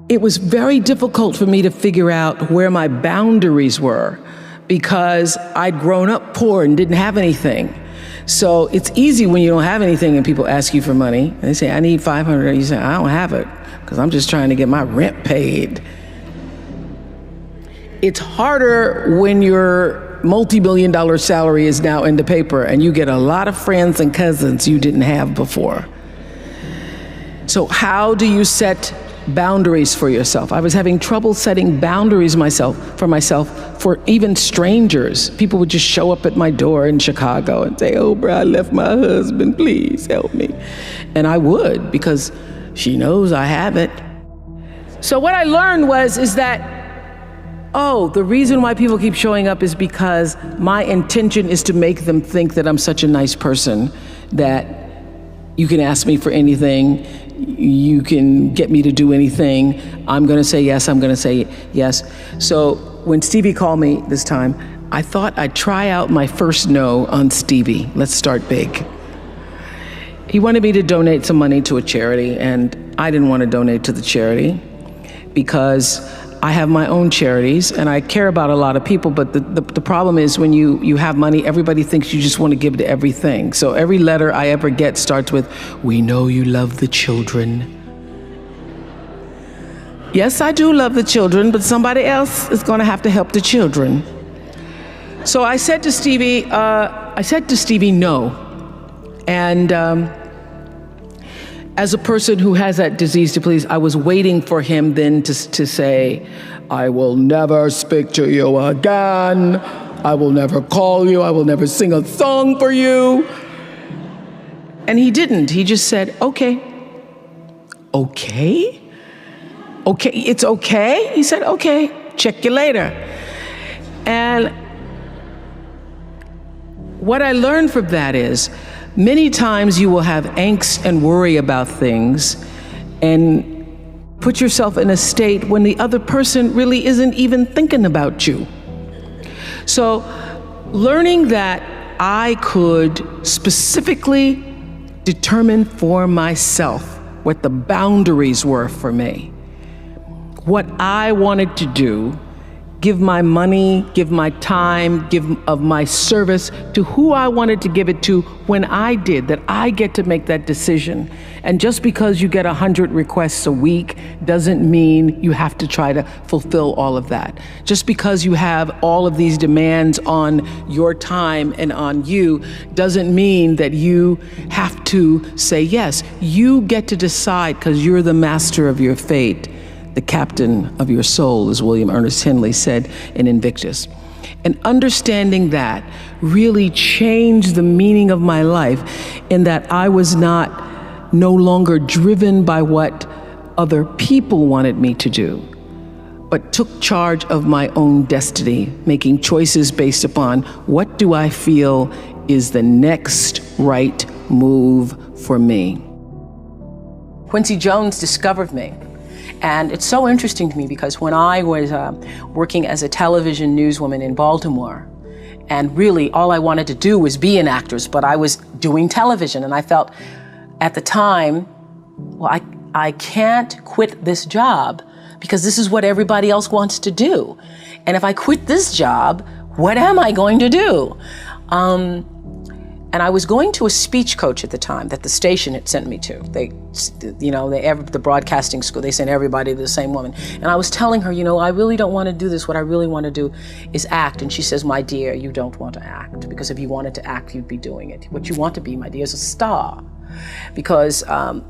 it was very difficult for me to figure out where my boundaries were because I'd grown up poor and didn't have anything. So it's easy when you don't have anything and people ask you for money. And they say, I need $500. You say, I don't have it because I'm just trying to get my rent paid. It's harder when your multi-million-dollar salary is now in the paper and you get a lot of friends and cousins you didn't have before. So how do you set boundaries for yourself? I was having trouble setting boundaries for myself for even strangers. People would just show up at my door in Chicago and say, Oprah, I left my husband, please help me. And I would, because she knows I have it. So what I learned is that, the reason why people keep showing up is because my intention is to make them think that I'm such a nice person that you can ask me for anything, you can get me to do anything, I'm gonna say yes, I'm gonna say yes. So when Stevie called me this time, I thought I'd try out my first no on Stevie. Let's start big. He wanted me to donate some money to a charity, and I didn't want to donate to the charity because I have my own charities and I care about a lot of people, but the problem is when you have money, everybody thinks you just want to give to everything. So every letter I ever get starts with, we know you love the children. Yes, I do love the children, but somebody else is going to have to help the children. So I said to Stevie, no. And as a person who has that disease to please, I was waiting for him then to say, I will never speak to you again. I will never call you. I will never sing a song for you. And he didn't. He just said, okay. Okay? Okay, it's okay? He said, okay, check you later. And what I learned from that is, many times you will have angst and worry about things and put yourself in a state when the other person really isn't even thinking about you. So learning that I could specifically determine for myself what the boundaries were for me, what I wanted to do, give my money, give my time, give of my service to who I wanted to give it to when I did, that I get to make that decision. And just because you get 100 requests a week doesn't mean you have to try to fulfill all of that. Just because you have all of these demands on your time and on you doesn't mean that you have to say yes. You get to decide because you're the master of your fate. The captain of your soul, as William Ernest Henley said in Invictus. And understanding that really changed the meaning of my life in that I was no longer driven by what other people wanted me to do, but took charge of my own destiny, making choices based upon what do I feel is the next right move for me. Quincy Jones discovered me. And it's so interesting to me because when I was working as a television newswoman in Baltimore, and really all I wanted to do was be an actress, but I was doing television, and I felt at the time, well, I can't quit this job because this is what everybody else wants to do. And if I quit this job, what am I going to do? And I was going to a speech coach at the time that the station had sent me to. The broadcasting school, they sent everybody to the same woman. And I was telling her, I really don't want to do this. What I really want to do is act. And she says, my dear, you don't want to act, because if you wanted to act, you'd be doing it. What you want to be, my dear, is a star. Because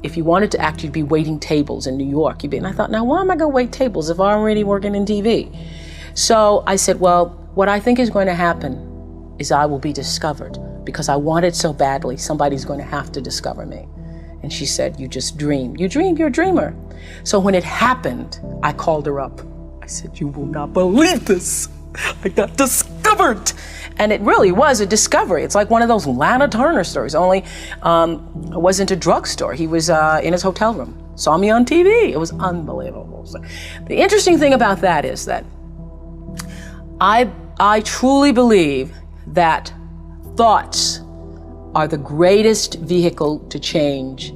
if you wanted to act, you'd be waiting tables in New York. And I thought, now why am I going to wait tables if I'm already working in TV? So I said, well, what I think is going to happen is I will be discovered. Because I want it so badly, somebody's going to have to discover me. And she said, you just dream. You dream, you're a dreamer. So when it happened, I called her up. I said, you will not believe this. I got discovered. And it really was a discovery. It's like one of those Lana Turner stories, only it wasn't a drugstore. He was in his hotel room, saw me on TV. It was unbelievable. So the interesting thing about that is that I truly believe that thoughts are the greatest vehicle to change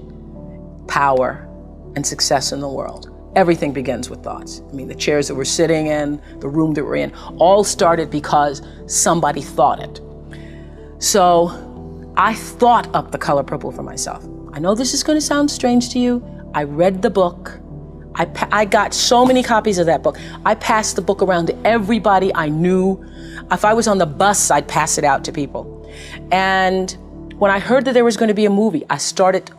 power and success in the world. Everything begins with thoughts. I mean, the chairs that we're sitting in, the room that we're in, all started because somebody thought it. So I thought up The Color Purple for myself. I know this is going to sound strange to you. I read the book. I got so many copies of that book. I passed the book around to everybody I knew. If I was on the bus, I'd pass it out to people. And when I heard that there was going to be a movie, I started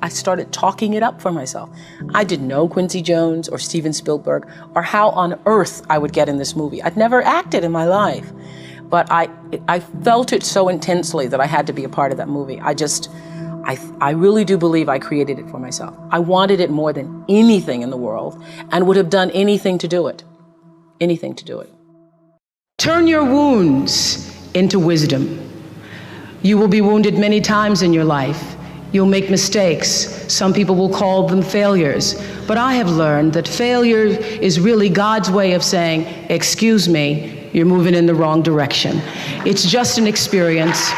talking it up for myself. I didn't know Quincy Jones or Steven Spielberg or how on earth I would get in this movie. I'd never acted in my life, but I felt it so intensely that I had to be a part of that movie. I really do believe I created it for myself. I wanted it more than anything in the world and would have done anything to do it. Anything to do it. Turn your wounds into wisdom. You will be wounded many times in your life. You'll make mistakes. Some people will call them failures. But I have learned that failure is really God's way of saying, excuse me, you're moving in the wrong direction. It's just an experience.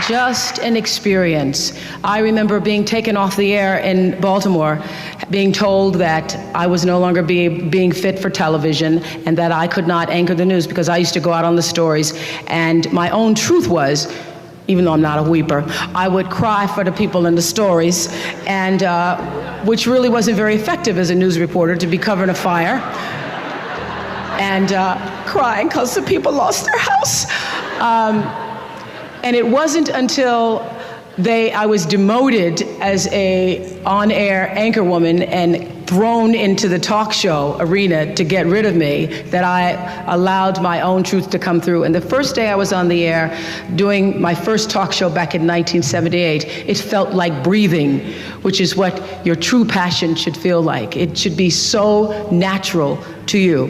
Just an experience. I remember being taken off the air in Baltimore, being told that I was no longer being fit for television and that I could not anchor the news because I used to go out on the stories. And my own truth was, even though I'm not a weeper, I would cry for the people in the stories, and which really wasn't very effective as a news reporter, to be covering a fire and crying because the people lost their house. And it wasn't until I was demoted as a on-air anchor woman and thrown into the talk show arena to get rid of me that I allowed my own truth to come through. And the first day I was on the air doing my first talk show back in 1978, it felt like breathing, which is what your true passion should feel like. It should be so natural to you.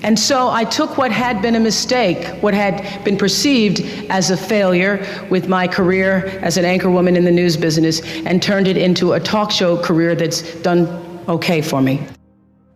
And so I took what had been a mistake, what had been perceived as a failure with my career as an anchor woman in the news business, and turned it into a talk show career that's done okay for me.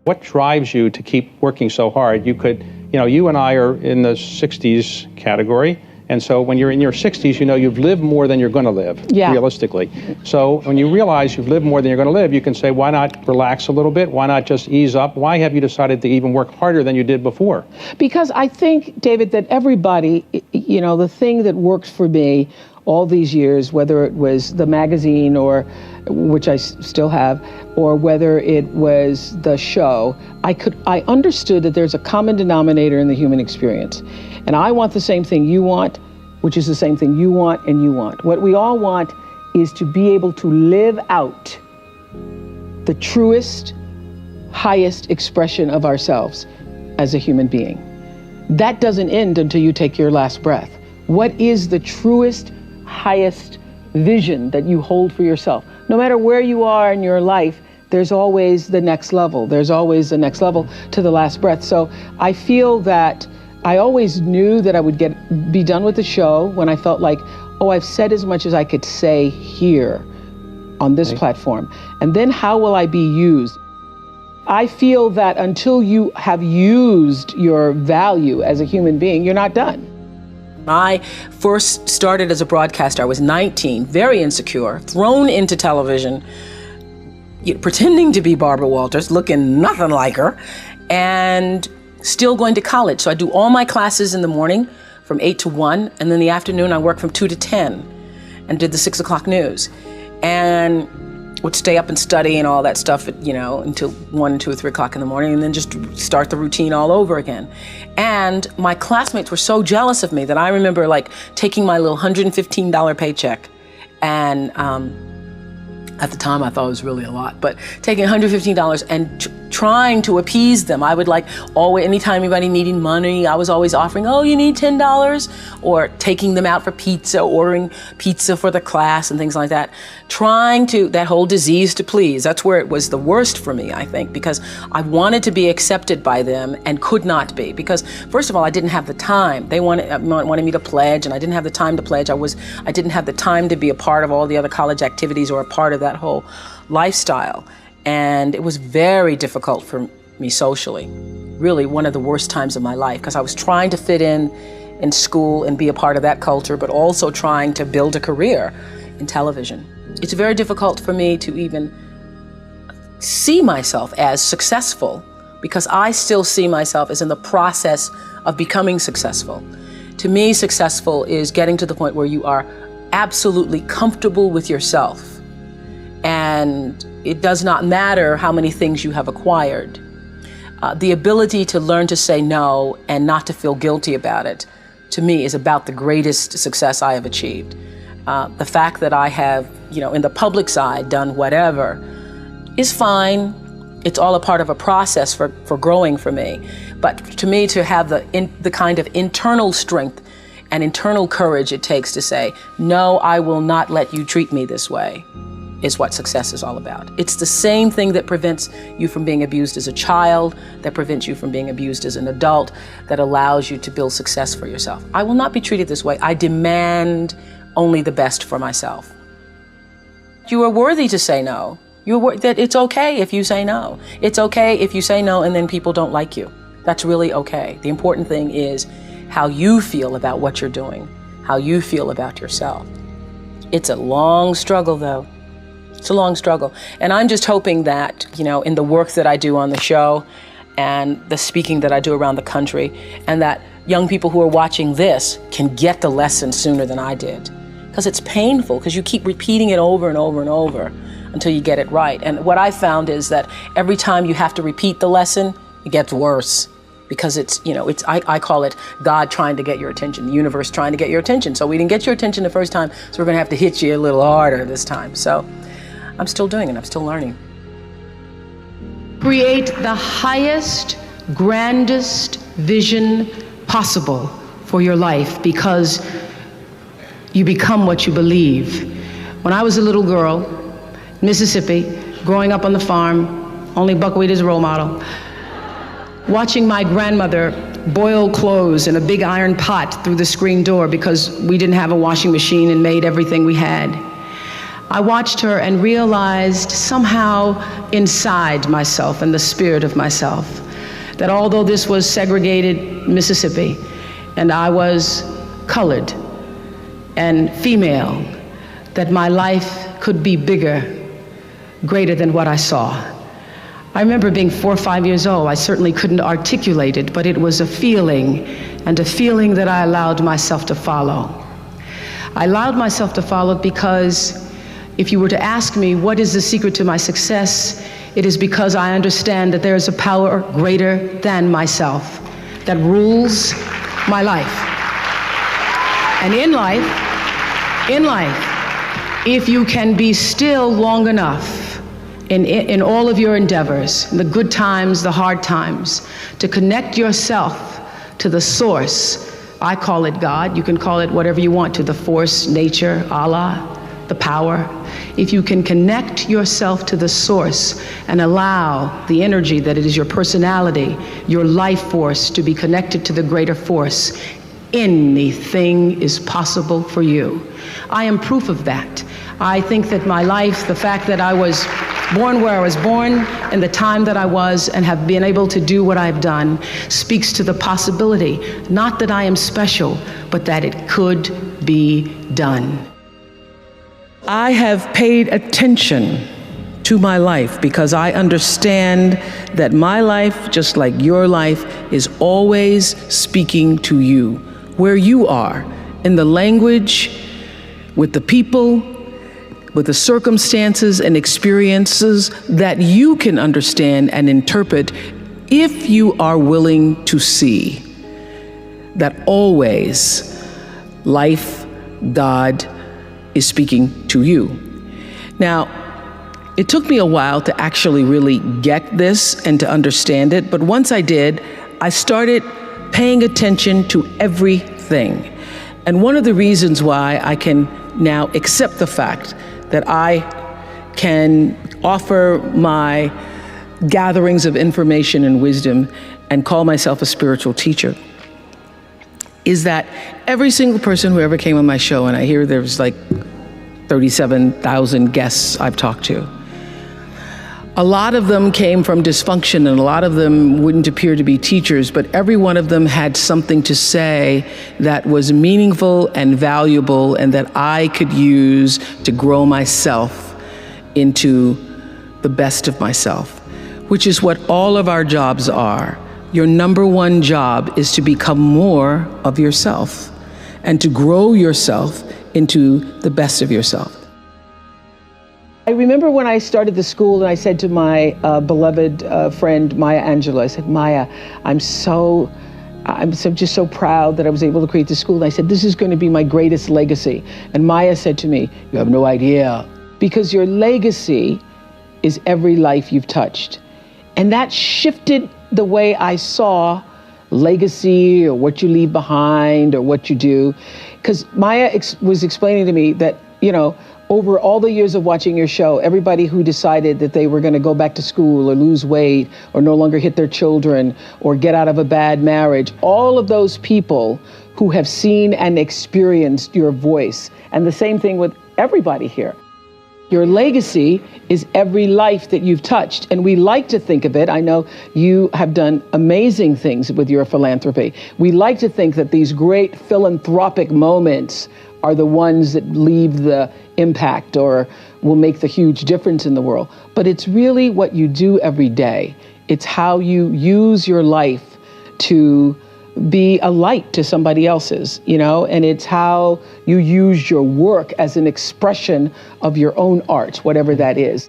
What drives you to keep working so hard? You and I are in the 60s category. And so when you're in your 60s, you've lived more than you're going to live, realistically. So when you realize you've lived more than you're going to live, you can say, why not relax a little bit? Why not just ease up? Why have you decided to even work harder than you did before? Because I think, David, that everybody, the thing that worked for me all these years, whether it was the magazine, or which I still have, or whether it was the show, I understood that there's a common denominator in the human experience. And I want the same thing you want, which is the same thing you want and you want. What we all want is to be able to live out the truest, highest expression of ourselves as a human being. That doesn't end until you take your last breath. What is the truest, highest vision that you hold for yourself? No matter where you are in your life, there's always the next level. There's always the next level to the last breath. So I feel that I always knew that I would be done with the show when I felt like, oh, I've said as much as I could say here on this platform. And then how will I be used? I feel that until you have used your value as a human being, you're not done. I first started as a broadcaster. I was 19, very insecure, thrown into television, pretending to be Barbara Walters, looking nothing like her, and still going to college. So I do all my classes in the morning from 8 to 1, and then in the afternoon I work from 2 to 10 and did the 6 o'clock news. And would stay up and study and all that stuff, until 1, 2, or 3 o'clock in the morning, and then just start the routine all over again. And my classmates were so jealous of me that I remember taking my little $115 paycheck, and at the time I thought it was really a lot, but taking $115 and trying to appease them. I would anytime anybody needed money, I was always offering, oh, you need $10, or taking them out for pizza, ordering pizza for the class and things like that. That whole disease to please, that's where it was the worst for me, I think, because I wanted to be accepted by them and could not be, because first of all, I didn't have the time. They wanted me to pledge, and I didn't have the time to pledge. I didn't have the time to be a part of all the other college activities or a part of that whole lifestyle. And it was very difficult for me socially, really one of the worst times of my life, because I was trying to fit in school and be a part of that culture, but also trying to build a career in television. It's very difficult for me to even see myself as successful, because I still see myself as in the process of becoming successful. To me, successful is getting to the point where you are absolutely comfortable with yourself. And it does not matter how many things you have acquired. The ability to learn to say no and not to feel guilty about it, to me, is about the greatest success I have achieved. The fact that I have, in the public side, done whatever is fine. It's all a part of a process for growing for me. But to me, to have the kind of internal strength and internal courage it takes to say, no, I will not let you treat me this way, is what success is all about. It's the same thing that prevents you from being abused as a child, that prevents you from being abused as an adult, that allows you to build success for yourself. I will not be treated this way. I demand only the best for myself. You are worthy to say no. That it's okay if you say no. It's okay if you say no and then people don't like you. That's really okay. The important thing is how you feel about what you're doing, how you feel about yourself. It's a long struggle, though. It's a long struggle. And I'm just hoping that, in the work that I do on the show and the speaking that I do around the country, and that young people who are watching this can get the lesson sooner than I did. Because it's painful, because you keep repeating it over and over and over until you get it right. And what I found is that every time you have to repeat the lesson, it gets worse. Because I call it God trying to get your attention, the universe trying to get your attention. So we didn't get your attention the first time, so we're gonna have to hit you a little harder this time. So I'm still doing it, I'm still learning. Create the highest, grandest vision possible for your life, because you become what you believe. When I was a little girl, Mississippi, growing up on the farm, only buckwheat as a role model, watching my grandmother boil clothes in a big iron pot through the screen door because we didn't have a washing machine and made everything we had. I watched her and realized somehow inside myself and the spirit of myself that although this was segregated Mississippi and I was colored and female, that my life could be bigger, greater than what I saw. I remember being 4 or 5 years old. I certainly couldn't articulate it, but it was a feeling, and a feeling that I allowed myself to follow. I allowed myself to follow because if you were to ask me what is the secret to my success, it is because I understand that there is a power greater than myself that rules my life. And in life, if you can be still long enough in all of your endeavors, the good times, the hard times, to connect yourself to the source. I call it God, you can call it whatever you want, to the force, nature, Allah, the power. If you can connect yourself to the source and allow the energy that it is your personality, your life force, to be connected to the greater force, anything is possible for you. I am proof of that. I think that my life, the fact that I was born where I was born and the time that I was and have been able to do what I've done, speaks to the possibility, not that I am special, but that it could be done. I have paid attention to my life because I understand that my life, just like your life, is always speaking to you, where you are, in the language, with the people, with the circumstances and experiences that you can understand and interpret if you are willing to see that always life, God, is speaking to you. Now, it took me a while to actually really get this and to understand it, but once I did, I started paying attention to everything. And one of the reasons why I can now accept the fact that I can offer my gatherings of information and wisdom and call myself a spiritual teacher is that every single person who ever came on my show, and I hear there's like 37,000 guests I've talked to, a lot of them came from dysfunction and a lot of them wouldn't appear to be teachers, but every one of them had something to say that was meaningful and valuable and that I could use to grow myself into the best of myself, which is what all of our jobs are. Your number one job is to become more of yourself and to grow yourself into the best of yourself. I remember when I started the school and I said to my beloved friend, Maya Angelou, I said, Maya, I'm just so proud that I was able to create this school. And I said, this is going to be my greatest legacy. And Maya said to me, you have no idea, because your legacy is every life you've touched. And that shifted the way I saw legacy or what you leave behind or what you do. Because Maya was explaining to me that, over all the years of watching your show, everybody who decided that they were going to go back to school or lose weight or no longer hit their children or get out of a bad marriage, all of those people who have seen and experienced your voice. And the same thing with everybody here. Your legacy is every life that you've touched. And we like to think of it. I know you have done amazing things with your philanthropy. We like to think that these great philanthropic moments are the ones that leave the impact or will make the huge difference in the world. But it's really what you do every day. It's how you use your life to be a light to somebody else's, and it's how you use your work as an expression of your own art, whatever that is.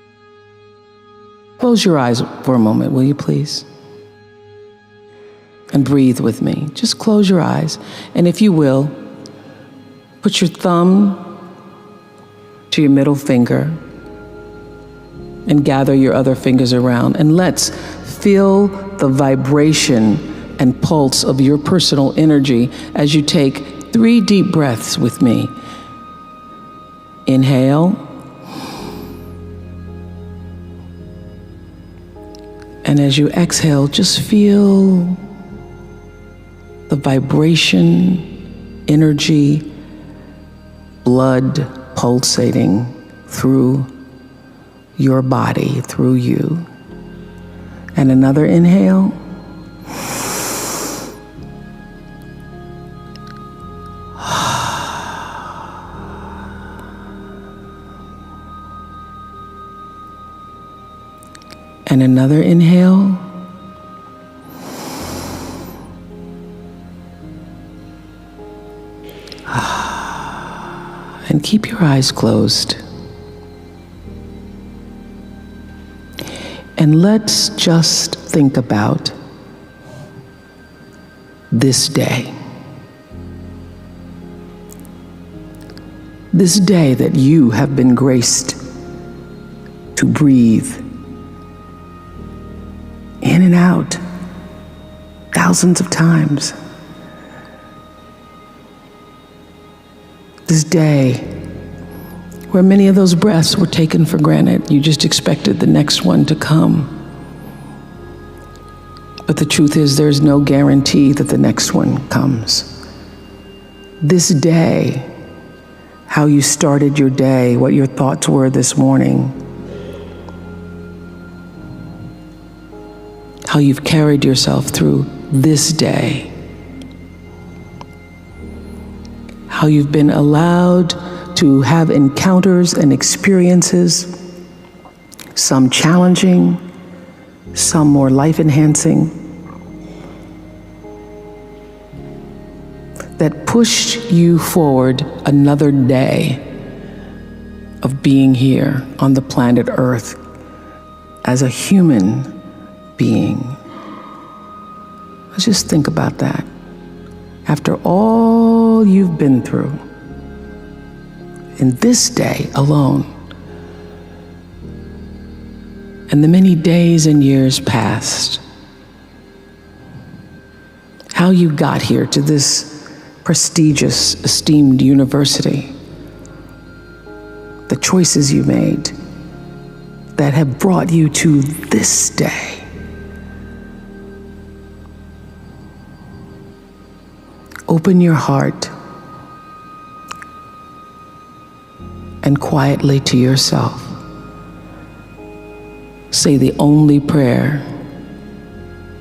Close your eyes for a moment, will you please? And breathe with me. Just close your eyes. And if you will, put your thumb to your middle finger and gather your other fingers around. And let's feel the vibration and pulse of your personal energy as you take 3 deep breaths with me. Inhale. And as you exhale, just feel the vibration, energy, blood pulsating through your body, through you. And another inhale. And another inhale. And keep your eyes closed. And let's just think about this day. This day that you have been graced to breathe in and out thousands of times. This day where many of those breaths were taken for granted. You just expected the next one to come. But the truth is, there's no guarantee that the next one comes. This day, how you started your day, what your thoughts were this morning, how you've carried yourself through this day, how you've been allowed to have encounters and experiences, some challenging, some more life-enhancing, that pushed you forward another day of being here on the planet Earth as a human being. Let's just think about that. After all you've been through, in this day alone, and the many days and years past, how you got here to this prestigious, esteemed university, the choices you made that have brought you to this day. Open your heart and quietly to yourself say the only prayer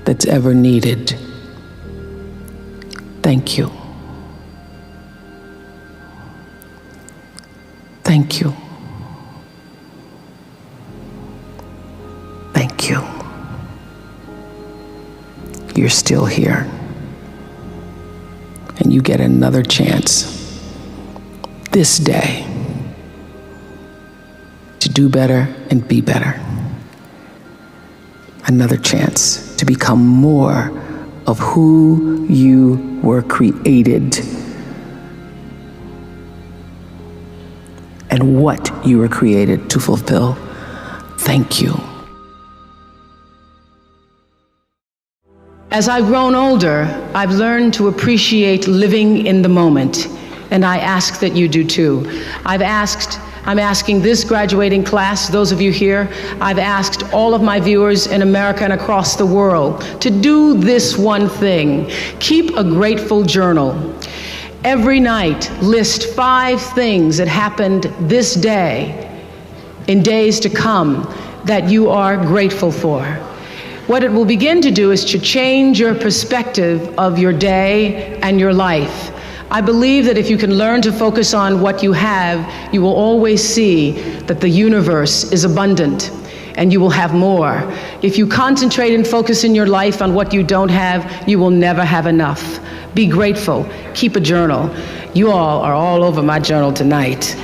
that's ever needed. Thank you. Thank you. you're still here. And you get another chance this day to do better and be better. Another chance to become more of who you were created and what you were created to fulfill. Thank you. As I've grown older, I've learned to appreciate living in the moment, and I ask that you do too. I'm asking this graduating class, those of you here, I've asked all of my viewers in America and across the world to do this one thing. Keep a grateful journal. Every night, list 5 things that happened this day, in days to come, that you are grateful for. What it will begin to do is to change your perspective of your day and your life. I believe that if you can learn to focus on what you have, you will always see that the universe is abundant and you will have more. If you concentrate and focus in your life on what you don't have, you will never have enough. Be grateful. Keep a journal. You all are all over my journal tonight.